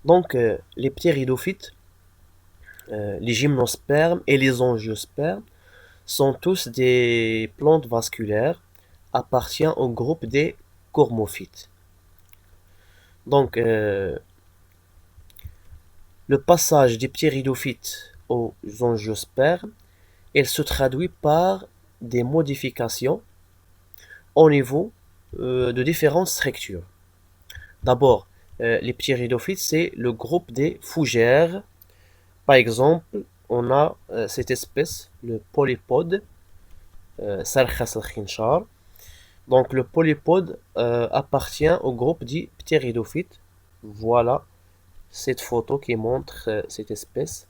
Donc, les ptéridophytes, les gymnospermes et les angiospermes sont tous des plantes vasculaires appartiennent au groupe des cormophytes. Donc, le passage des ptéridophytes aux angiospermes, il se traduit par des modifications au niveau de différentes structures. D'abord, les ptéridophytes, c'est le groupe des fougères. Par exemple, on a cette espèce, le polypode, Sarkhas al-Khinchar. Donc le polypode appartient au groupe dit ptéridophyte. Voilà cette photo qui montre cette espèce,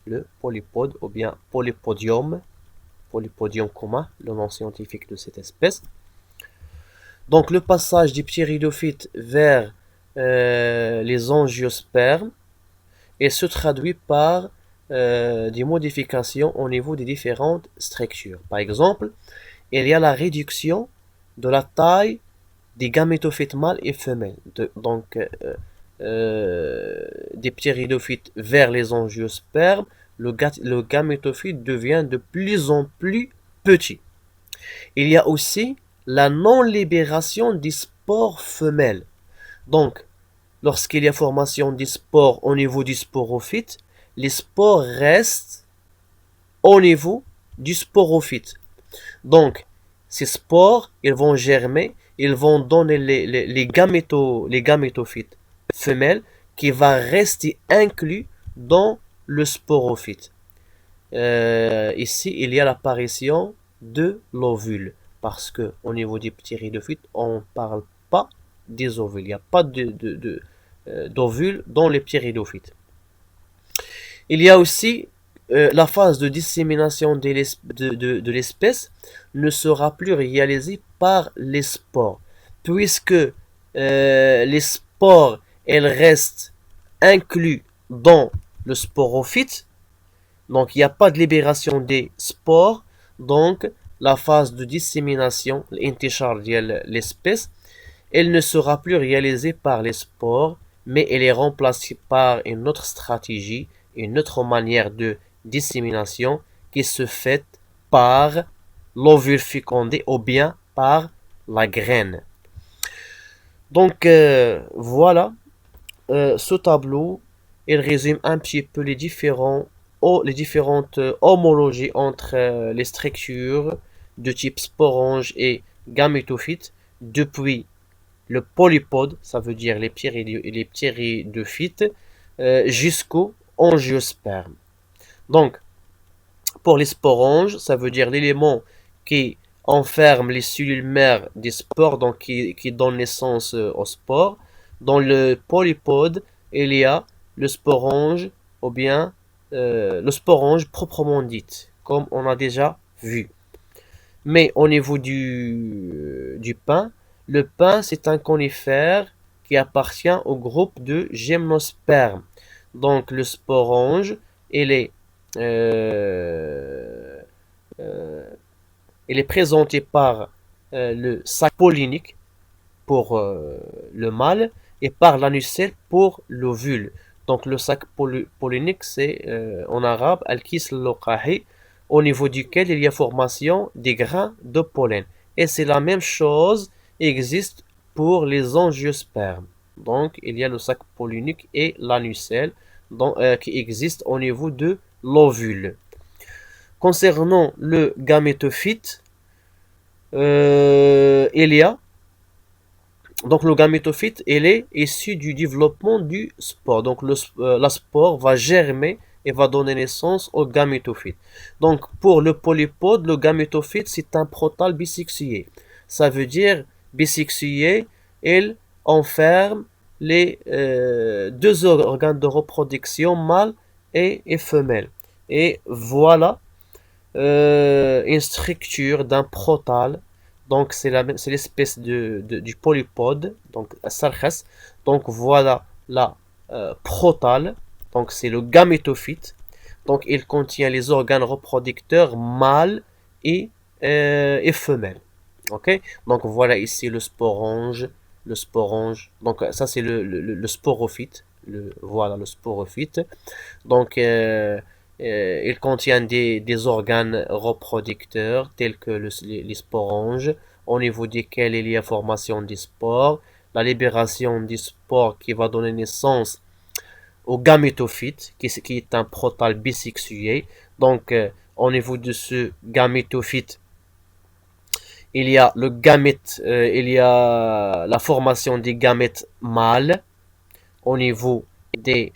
le polypode ou bien Polypodium commun, le nom scientifique de cette espèce. Donc le passage des ptéridophytes vers les angiospermes et se traduit par des modifications au niveau des différentes structures. Par exemple, il y a la réduction de la taille des gamétophytes mâles et femelles. Des ptéridophytes vers les angiospermes, le gamétophyte devient de plus en plus petit. Il y a aussi la non-libération des spores femelles. Donc, lorsqu'il y a formation des spores au niveau du sporophyte, les spores restent au niveau du sporophyte. Donc, ces spores, ils vont germer, ils vont donner les gamétophytes femelles qui va rester inclus dans le sporophyte. Ici, il y a l'apparition de l'ovule parce que au niveau des ptéridophytes, on ne parle pas des ovules. Il n'y a pas d'ovules dans les ptéridophytes. Il y a aussi la phase de dissémination de l'espèce ne sera plus réalisée par les spores, puisque les spores, elles restent inclus dans le sporophyte, donc il n'y a pas de libération des spores, donc la phase de dissémination, l'intishar de l'espèce, elle ne sera plus réalisée par les spores, mais elle est remplacée par une autre stratégie, une autre manière de dissémination qui se fait par l'ovule fécondé ou bien par la graine. Donc voilà, ce tableau, il résume un petit peu les différentes homologies entre les structures de type sporange et gamétophyte depuis le polypode, ça veut dire les ptéridophytes, jusqu'au angiosperme. Donc, pour les sporanges, ça veut dire l'élément qui enferme les cellules mères des spores, donc qui donne naissance aux spores. Dans le polypode, il y a le sporange, ou bien le sporange proprement dit, comme on a déjà vu. Mais au niveau du pin, le pin c'est un conifère qui appartient au groupe de gymnospermes. Donc le sporange, il est, euh, euh, il est présenté par le sac pollinique pour le mâle et par la nucelle pour l'ovule. Donc le sac pollinique, c'est en arabe al-kis al-loqahi, au niveau duquel il y a formation des grains de pollen. Et c'est la même chose existe pour les angiospermes. Donc il y a le sac pollinique et la nucelle qui existent au niveau de l'ovule. Concernant le gamétophyte, il y a donc le gamétophyte, il est issu du développement du spore. Donc la spore va germer et va donner naissance au gamétophyte. Donc pour le polypode, le gamétophyte c'est un protale bisexué. Ça veut dire bisexué, il enferme les deux organes de reproduction mâle et femelle. Et voilà une structure d'un protale. Donc c'est l'espèce du polypode, donc Sarchas. Donc voilà la protale, donc c'est le gamétophyte. Donc il contient les organes reproducteurs mâles et femelles. Ok. Donc voilà ici le sporange. Donc ça c'est le sporophyte, voilà, le sporophyte. Donc, il contient des organes reproducteurs tels que les sporanges, au niveau desquels il y a formation des spores, la libération des spores qui va donner naissance au gamétophyte, qui est un protal bisexué. Donc, au niveau de ce gamétophyte, il y a le gamète, il y a la formation des gamètes mâles au niveau des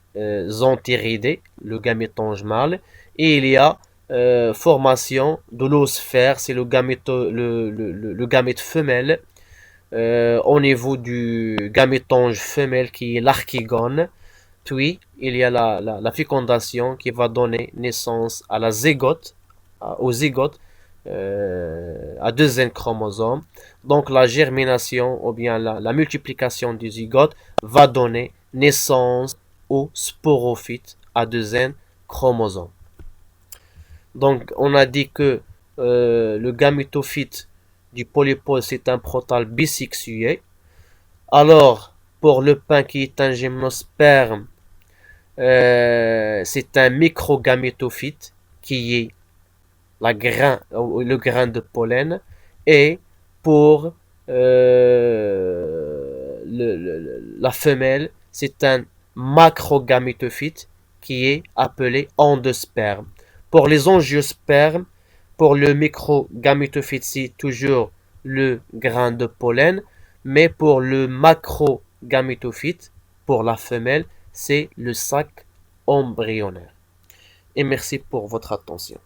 anthériidés, le gamétange mâle, et il y a formation de l'oosphère, c'est le gamète femelle, au niveau du gamétange femelle qui est l'archigone. Puis il y a la fécondation qui va donner naissance à la zygote, au zygote, à deuxième chromosome. Donc la germination ou bien la multiplication du zygote va donner naissance au sporophyte à deuxième chromosome. Donc on a dit que le gamétophyte du polypode c'est un protal bisexué. Alors pour le pain qui est un gymnosperme, c'est un microgamétophyte qui est le grain de pollen. Et pour la femelle, c'est un macrogamétophyte qui est appelé endosperme. Pour les angiospermes, pour le microgamétophyte, c'est toujours le grain de pollen, mais pour le macrogamétophyte, pour la femelle, c'est le sac embryonnaire. Et merci pour votre attention.